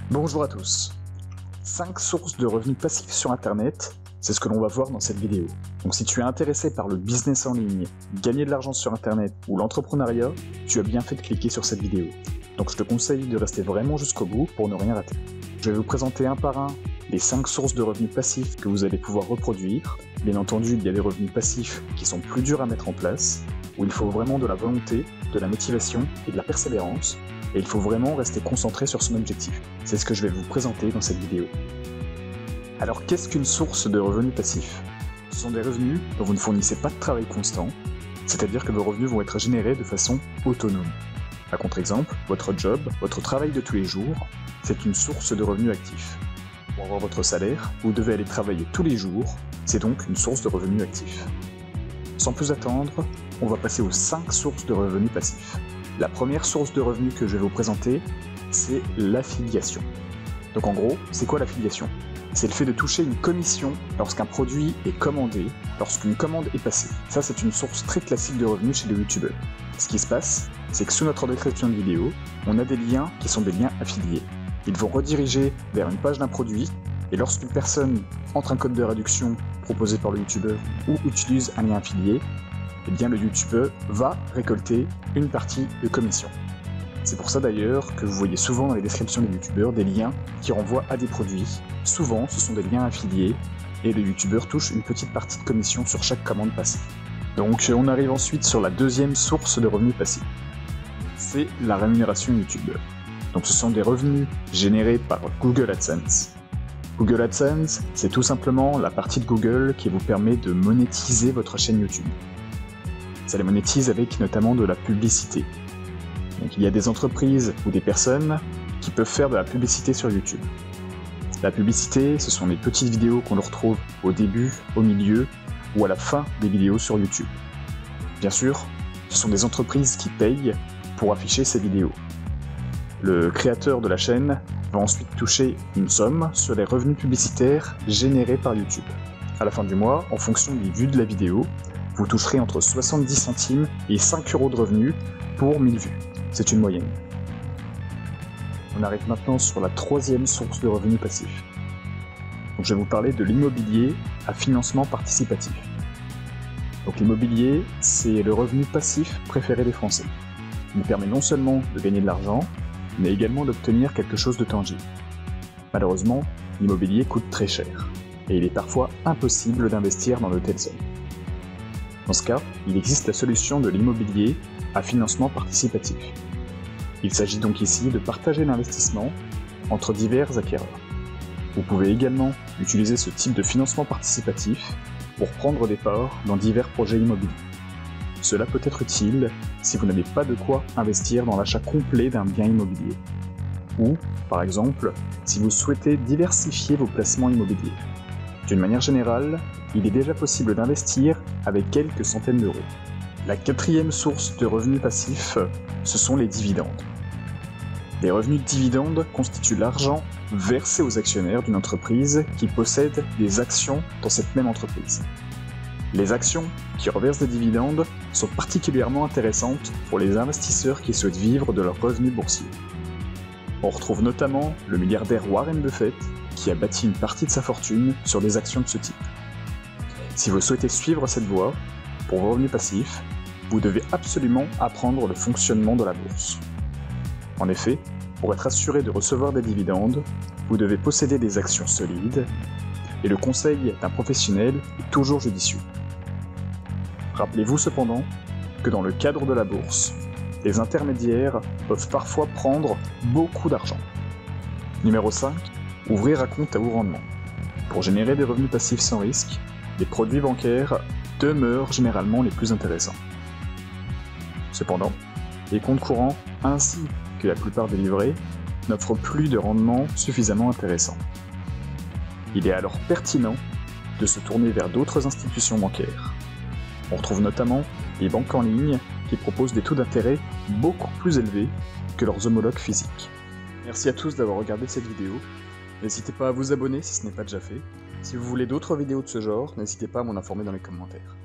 Bonjour à tous. 5 sources de revenus passifs sur Internet, c'est ce que l'on va voir dans cette vidéo. Donc si tu es intéressé par le business en ligne, gagner de l'argent sur Internet ou l'entrepreneuriat, tu as bien fait de cliquer sur cette vidéo. Donc je te conseille de rester vraiment jusqu'au bout pour ne rien rater. Je vais vous présenter un par un les 5 sources de revenus passifs que vous allez pouvoir reproduire. Bien entendu, il y a des revenus passifs qui sont plus durs à mettre en place, où il faut vraiment de la volonté, de la motivation et de la persévérance, et il faut vraiment rester concentré sur son objectif. C'est ce que je vais vous présenter dans cette vidéo. Alors qu'est-ce qu'une source de revenus passifs? Ce sont des revenus dont vous ne fournissez pas de travail constant, c'est-à-dire que vos revenus vont être générés de façon autonome. À contre-exemple, votre job, votre travail de tous les jours, c'est une source de revenus actifs. Pour avoir votre salaire, vous devez aller travailler tous les jours, c'est donc une source de revenus actifs. Sans plus attendre, on va passer aux 5 sources de revenus passifs. La première source de revenus que je vais vous présenter, c'est l'affiliation. Donc en gros, c'est quoi l'affiliation? C'est le fait de toucher une commission lorsqu'un produit est commandé, lorsqu'une commande est passée. Ça, c'est une source très classique de revenus chez les youtubeurs. Ce qui se passe, c'est que sous notre description de vidéo, on a des liens qui sont des liens affiliés. Ils vont rediriger vers une page d'un produit, et lorsqu'une personne entre un code de réduction proposé par le youtubeur ou utilise un lien affilié, eh bien le youtubeur va récolter une partie de commission. C'est pour ça d'ailleurs que vous voyez souvent dans les descriptions des youtubeurs des liens qui renvoient à des produits. Souvent, ce sont des liens affiliés, et le youtubeur touche une petite partie de commission sur chaque commande passée. Donc on arrive ensuite sur la deuxième source de revenus passifs. C'est la rémunération youtubeur. Donc ce sont des revenus générés par Google AdSense. Google AdSense, c'est tout simplement la partie de Google qui vous permet de monétiser votre chaîne YouTube. Ça les monétise avec notamment de la publicité. Donc il y a des entreprises ou des personnes qui peuvent faire de la publicité sur YouTube. La publicité, ce sont les petites vidéos qu'on retrouve au début, au milieu ou à la fin des vidéos sur YouTube. Bien sûr, ce sont des entreprises qui payent pour afficher ces vidéos. Le créateur de la chaîne va ensuite toucher une somme sur les revenus publicitaires générés par YouTube. À la fin du mois, en fonction des vues de la vidéo, vous toucherez entre 70 centimes et 5 € de revenus pour 1000 vues. C'est une moyenne. On arrive maintenant sur la troisième source de revenus passifs. Donc je vais vous parler de l'immobilier à financement participatif. Donc l'immobilier, c'est le revenu passif préféré des Français. Il permet non seulement de gagner de l'argent, mais également d'obtenir quelque chose de tangible. Malheureusement, l'immobilier coûte très cher, et il est parfois impossible d'investir dans de telles sommes. Dans ce cas, il existe la solution de l'immobilier à financement participatif. Il s'agit donc ici de partager l'investissement entre divers acquéreurs. Vous pouvez également utiliser ce type de financement participatif pour prendre des parts dans divers projets immobiliers. Cela peut être utile si vous n'avez pas de quoi investir dans l'achat complet d'un bien immobilier. Ou, par exemple, si vous souhaitez diversifier vos placements immobiliers. D'une manière générale, il est déjà possible d'investir avec quelques centaines d'euros. La quatrième source de revenus passifs, ce sont les dividendes. Les revenus de dividendes constituent l'argent versé aux actionnaires d'une entreprise qui possède des actions dans cette même entreprise. Les actions qui reversent des dividendes sont particulièrement intéressantes pour les investisseurs qui souhaitent vivre de leurs revenus boursiers. On retrouve notamment le milliardaire Warren Buffett qui a bâti une partie de sa fortune sur des actions de ce type. Si vous souhaitez suivre cette voie, pour vos revenus passifs, vous devez absolument apprendre le fonctionnement de la bourse. En effet, pour être assuré de recevoir des dividendes, vous devez posséder des actions solides, et le conseil d'un professionnel est toujours judicieux. Rappelez-vous cependant que dans le cadre de la bourse, les intermédiaires peuvent parfois prendre beaucoup d'argent. Numéro 5, ouvrir un compte à haut rendement. Pour générer des revenus passifs sans risque, les produits bancaires demeurent généralement les plus intéressants. Cependant, les comptes courants, ainsi que la plupart des livrets, n'offrent plus de rendement suffisamment intéressant. Il est alors pertinent de se tourner vers d'autres institutions bancaires. On retrouve notamment les banques en ligne qui proposent des taux d'intérêt beaucoup plus élevés que leurs homologues physiques. Merci à tous d'avoir regardé cette vidéo. N'hésitez pas à vous abonner si ce n'est pas déjà fait. Si vous voulez d'autres vidéos de ce genre, n'hésitez pas à m'en informer dans les commentaires.